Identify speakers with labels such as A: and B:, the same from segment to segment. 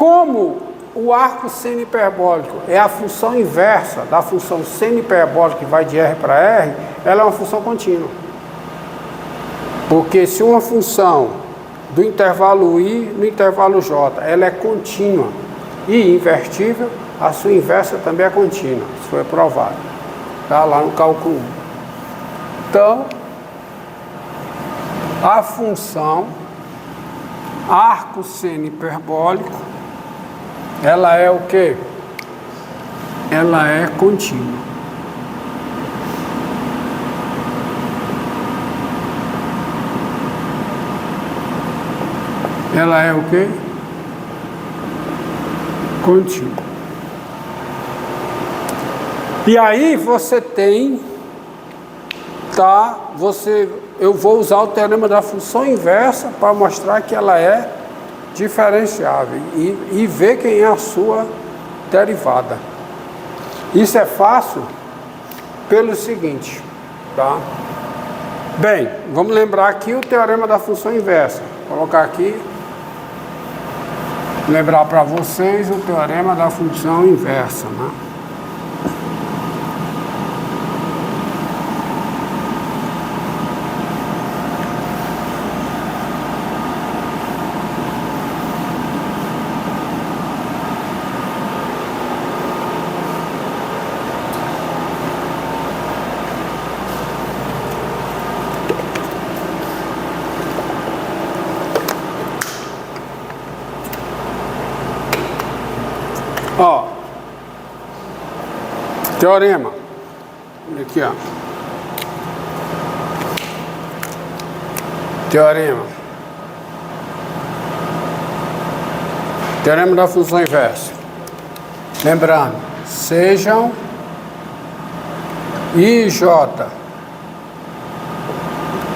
A: Como o arco seno hiperbólico é a função inversa da função seno hiperbólica que vai de R para R, ela é uma função contínua. Porque se uma função do intervalo I no intervalo J, ela é contínua e invertível, a sua inversa também é contínua. Isso foi provado. Tá lá no cálculo 1. Então, a função arco seno hiperbólico, ela é o quê? Ela é contínua. Ela é o quê? Contínua. E aí você tem, tá? Eu vou usar o teorema da função inversa para mostrar que ela é diferenciável e ver quem é a sua derivada. Isso é fácil pelo seguinte, tá? Bem, vamos lembrar aqui o teorema da função inversa. Vou colocar aqui, lembrar para vocês o teorema da função inversa, né? Ó, teorema, aqui ó, teorema da função inversa. Lembrando, sejam I e J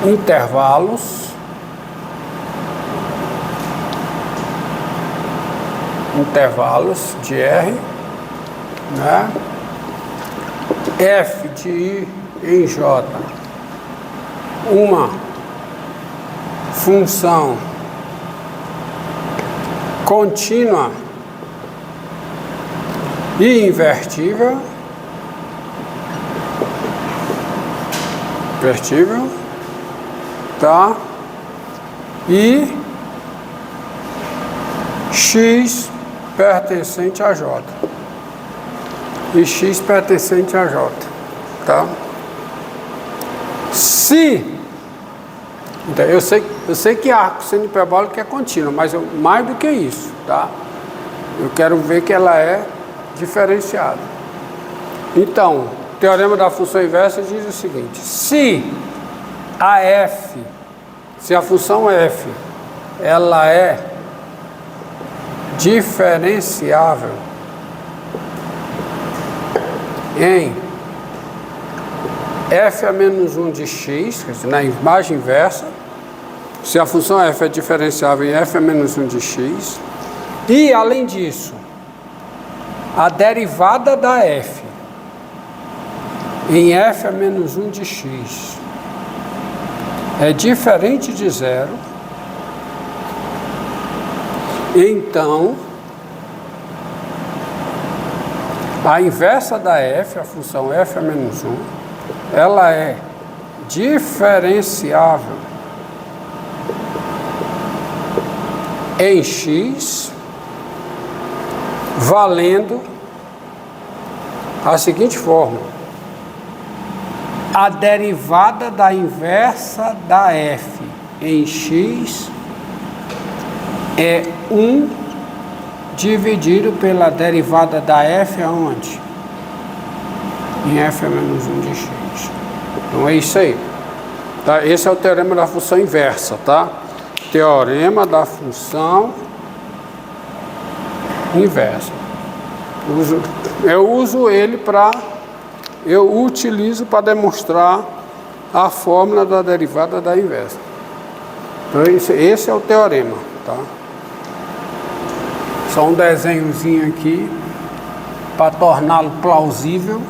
A: intervalos de R, né? F de I em J, uma função contínua e invertível, tá? E X pertencente a J. E X pertencente a J. Tá? Se... Então, eu sei que arco seno hiperbólico é contínuo, mas mais do que isso, tá? Eu quero ver que ela é diferenciada. Então, o teorema da função inversa diz o seguinte: se a função f, ela é diferenciável em f a menos 1 de x, quer dizer, na imagem inversa, se a função f é diferenciável em f a menos 1 de x, e além disso, a derivada da f em f a menos 1 de x é diferente de zero, então a inversa da f, a função f a menos 1, ela é diferenciável em x, valendo a seguinte fórmula: a derivada da inversa da f em x é 1 dividido pela derivada da f aonde? Em f a menos 1 de x. Então é isso aí. Tá? Esse é o teorema da função inversa, tá? Teorema da função inversa. Eu utilizo para demonstrar a fórmula da derivada da inversa. Então esse é o teorema, tá? Só um desenhozinho aqui para torná-lo plausível,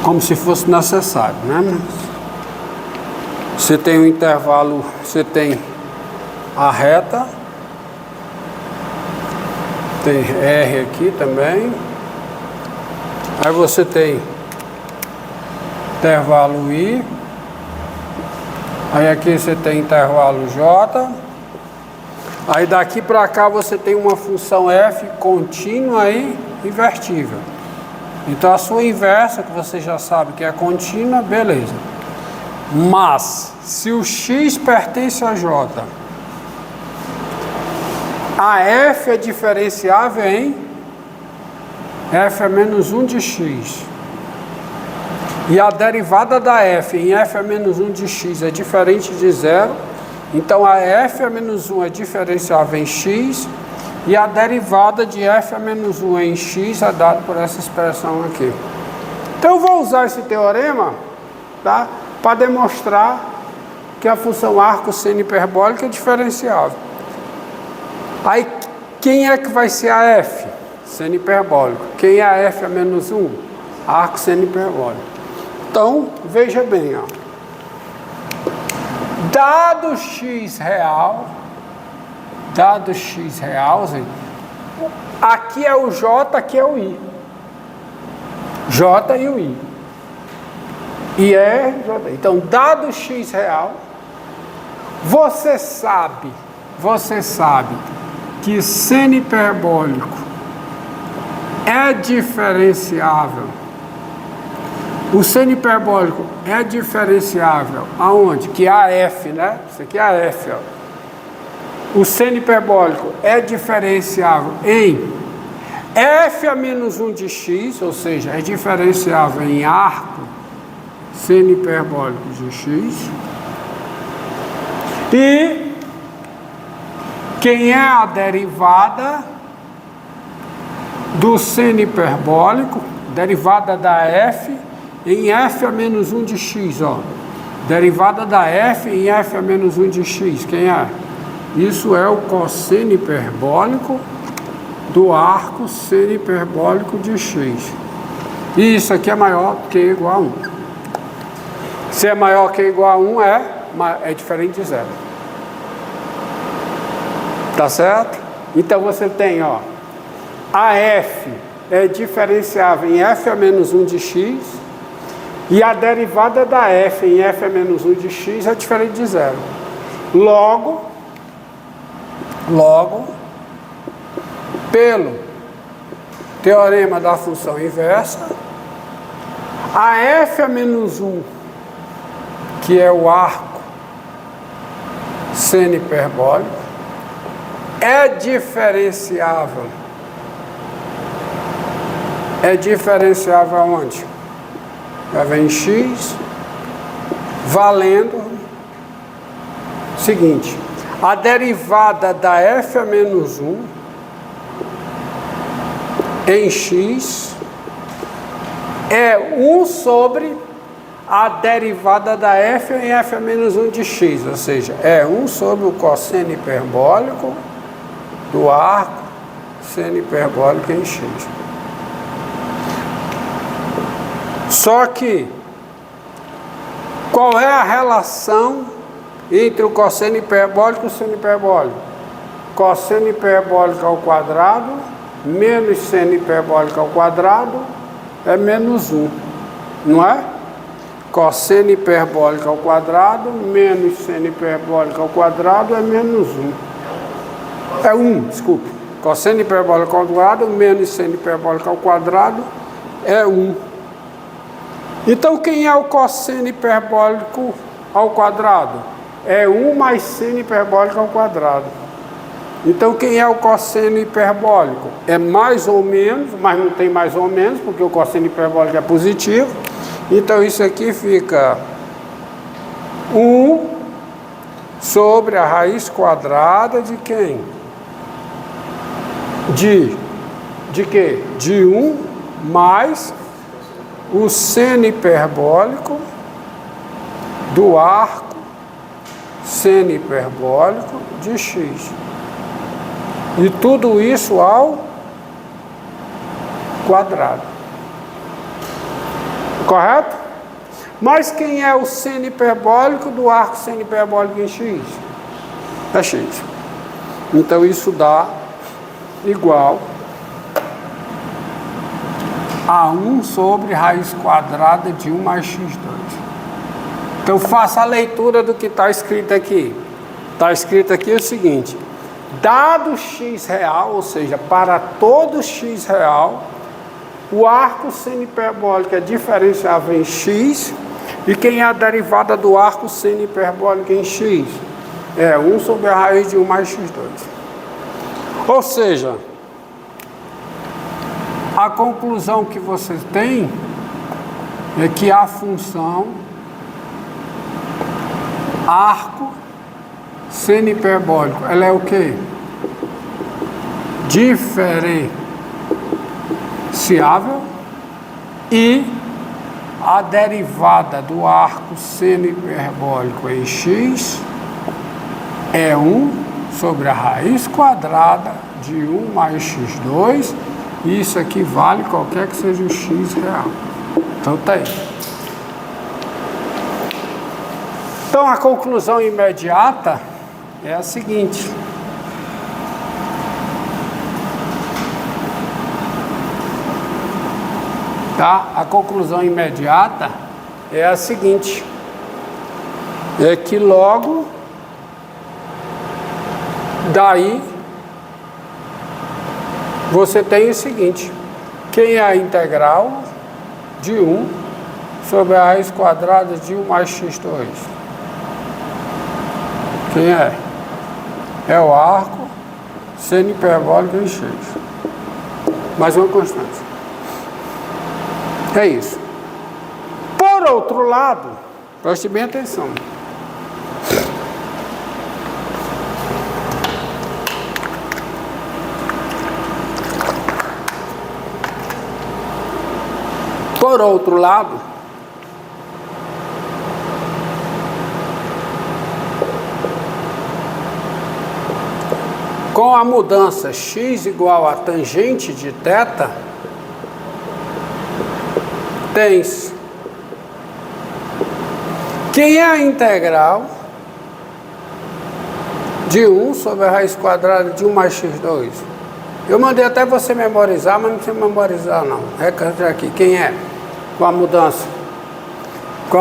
A: como se fosse necessário, né? Você tem um intervalo, você tem a reta Tem R aqui também. Aí você tem intervalo I. Aí aqui você tem intervalo J. Aí daqui para cá você tem uma função f contínua e invertível. Então a sua inversa, que você já sabe que é contínua, beleza. Mas, se o x pertence a j, a f é diferenciável em f é menos 1 de x. E a derivada da f em f é menos 1 de x é diferente de zero. Então a f a menos 1 é diferenciável em x. E a derivada de f a menos 1 em x é dada por essa expressão aqui. Então eu vou usar esse teorema, tá, para demonstrar que a função arco seno hiperbólica é diferenciável. Aí quem é que vai ser a f? Seno hiperbólico. Quem é a f a menos 1? Arco seno hiperbólico. Então, veja bem, ó. Dado x real, gente, aqui é o j, aqui é o i. J e o i. E é j. Então, dado x real, você sabe que seno hiperbólico é diferenciável. O seno hiperbólico é diferenciável aonde? Que é a f, né? Isso aqui é a f, ó. O seno hiperbólico é diferenciável em f a menos 1 de x, ou seja, é diferenciável em arco seno hiperbólico de x. E quem é a derivada do seno hiperbólico, derivada da f em f a menos 1 de x, ó. Derivada da f em f a menos 1 de x, quem é? Isso é o cosseno hiperbólico do arco seno hiperbólico de x. E isso aqui é maior que ou igual a 1. Se é maior que ou igual a 1, é diferente de zero. Tá certo? Então você tem, ó, a f é diferenciável em f a menos 1 de x. E a derivada da f em f a menos 1 de x é diferente de zero. Logo, pelo teorema da função inversa, a f a menos 1, que é o arco seno hiperbólico, é diferenciável. É diferenciável aonde? Vem x, valendo o seguinte, a derivada da f a menos 1 em x é 1 sobre a derivada da f em f a menos 1 de x, ou seja, é 1 sobre o cosseno hiperbólico do arco seno hiperbólico em x. Só que, qual é a relação entre o cosseno hiperbólico e o seno hiperbólico? Cosseno hiperbólico ao quadrado menos seno hiperbólico ao quadrado é menos 1, não é? Cosseno hiperbólico ao quadrado menos seno hiperbólico ao quadrado é menos 1. É 1, desculpa. Cosseno hiperbólico ao quadrado menos seno hiperbólico ao quadrado é 1. Então, quem é o cosseno hiperbólico ao quadrado? É 1 mais seno hiperbólico ao quadrado. Então, quem é o cosseno hiperbólico? É mais ou menos, mas não tem mais ou menos, porque o cosseno hiperbólico é positivo. Então, isso aqui fica 1 sobre a raiz quadrada de quem? De quê? De 1 mais o seno hiperbólico do arco seno hiperbólico de x. E tudo isso ao quadrado. Correto? Mas quem é o seno hiperbólico do arco seno hiperbólico em x? É x. Então isso dá igual a 1 sobre raiz quadrada de 1 mais x2. Então faça a leitura do que está escrito aqui. Está escrito aqui o seguinte: dado x real, ou seja, para todo x real, o arco seno hiperbólico é diferenciável em x, e quem é a derivada do arco seno hiperbólico em x? É 1 sobre a raiz de 1 mais x2. Ou seja, a conclusão que vocês têm é que a função arco seno hiperbólico, ela é o quê? Diferenciável, e a derivada do arco seno hiperbólico em x é 1 sobre a raiz quadrada de 1 mais x2, e isso aqui vale qualquer que seja o x real. Então tá aí. Então a conclusão imediata é a seguinte: tá? A conclusão imediata é a seguinte: é que logo daí você tem o seguinte: quem é a integral de 1 sobre a raiz quadrada de 1 mais x2? Quem é? É o arco seno hiperbólico em x. Mais uma constante. É isso. Por outro lado, preste bem atenção. Por outro lado, com a mudança x igual a tangente de θ, tens quem é a integral de 1 sobre a raiz quadrada de 1 mais x2. Eu mandei até você memorizar, mas não precisa memorizar não. Recante aqui, quem é? Com a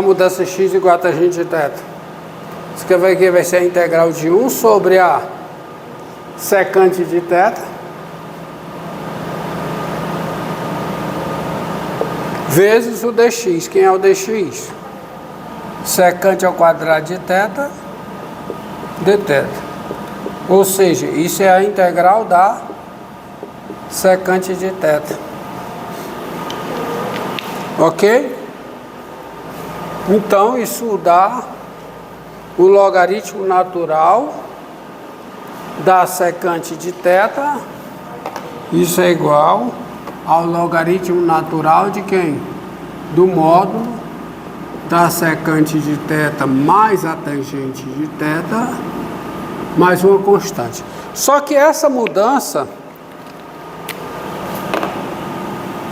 A: mudança x igual a tangente de θ. Escreve aqui, vai ser a integral de 1 sobre a secante de θ vezes o dx. Quem é o dx? Secante ao quadrado de θ dθ. Ou seja, isso é a integral da secante de θ. Ok? Então isso dá o logaritmo natural da secante de θ. Isso é igual ao logaritmo natural de quem? Do módulo da secante de θ mais a tangente de θ mais uma constante. Só que essa mudança,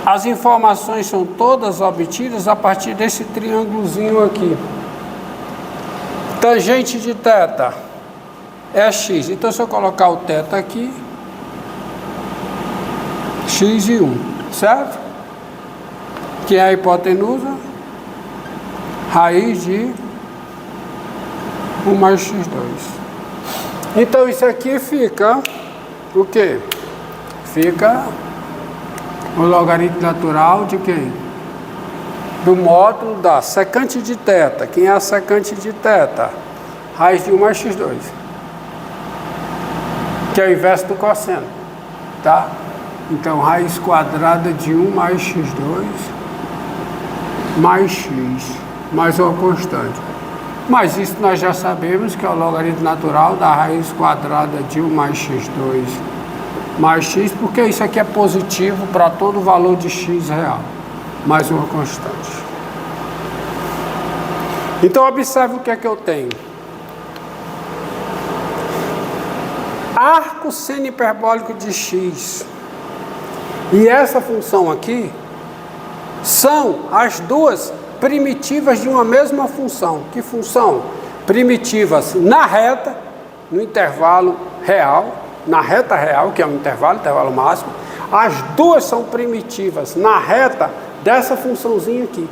A: as informações são todas obtidas a partir desse triângulozinho aqui. Tangente de θ é x. Então, se eu colocar o θ aqui, x e 1, certo? Que é a hipotenusa, raiz de 1 mais x2. Então, isso aqui fica o quê? Fica o logaritmo natural de quem? Do módulo da secante de θ. Quem é a secante de θ? Raiz de 1 mais x2. Que é o inverso do cosseno, tá? Então, raiz quadrada de 1 mais x2 mais x, mais uma constante. Mas isso nós já sabemos que é o logaritmo natural da raiz quadrada de 1 mais x2 mais x, porque isso aqui é positivo para todo valor de x real, mais uma constante. Então, observe o que é que eu tenho. Arco seno hiperbólico de x e essa função aqui são as duas primitivas de uma mesma função. Que função? Primitivas na reta, no intervalo real, na reta real, que é um intervalo máximo, As duas são primitivas na reta dessa funçãozinha aqui.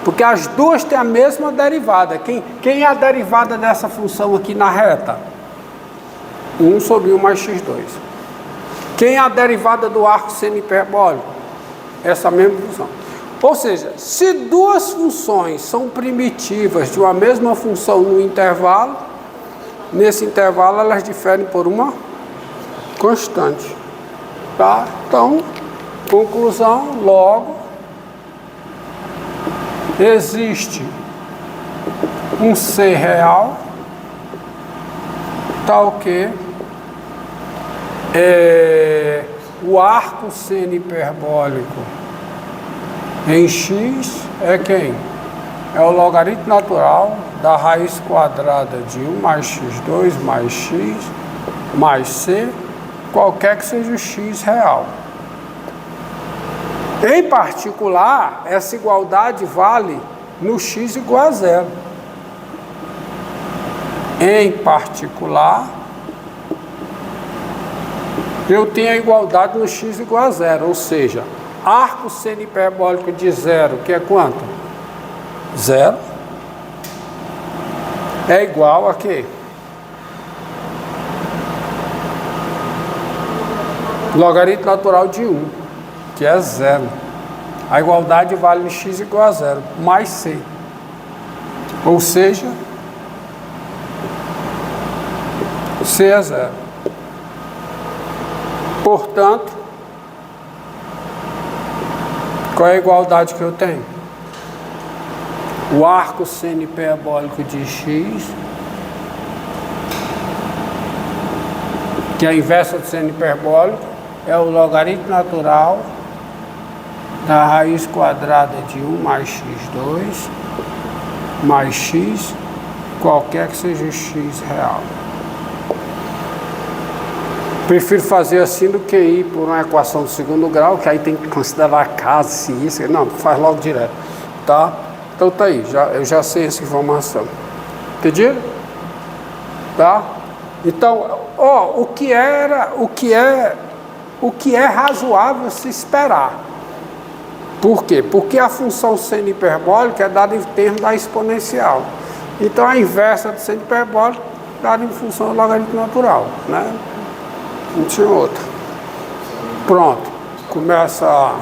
A: Porque as duas têm a mesma derivada. Quem é a derivada dessa função aqui na reta? 1 sobre 1 mais x2. Quem é a derivada do arco seno hiperbólico? Essa mesma função. Ou seja, se duas funções são primitivas de uma mesma função no intervalo, nesse intervalo elas diferem por uma constante. Tá? Então, conclusão, logo, existe um C real, tal que o arco seno hiperbólico em x é quem? É o logaritmo natural da raiz quadrada de 1 mais x2 mais x mais c, qualquer que seja o x real. Em particular, essa igualdade vale no x igual a zero. Em particular, eu tenho a igualdade no x igual a zero, ou seja, arco seno hiperbólico de zero, que é quanto? Zero, é igual a quê? Logaritmo natural de 1, que é zero. A igualdade vale no x igual a zero, mais c. Ou seja, c é zero. Portanto, qual é a igualdade que eu tenho? O arco seno hiperbólico de x, que é a inversa do seno hiperbólico, é o logaritmo natural da raiz quadrada de 1 mais x2 mais x, qualquer que seja o x real. Prefiro fazer assim do que ir por uma equação do segundo grau, que aí tem que considerar casa, se isso, não, faz logo direto, tá? Então tá aí, eu já sei essa informação. Entendido? Tá? Então, o que é razoável se esperar. Por quê? Porque a função seno hiperbólica é dada em termos da exponencial. Então a inversa do seno hiperbólico é dada em função do logaritmo natural, né? Não tinha outra. Pronto. Começa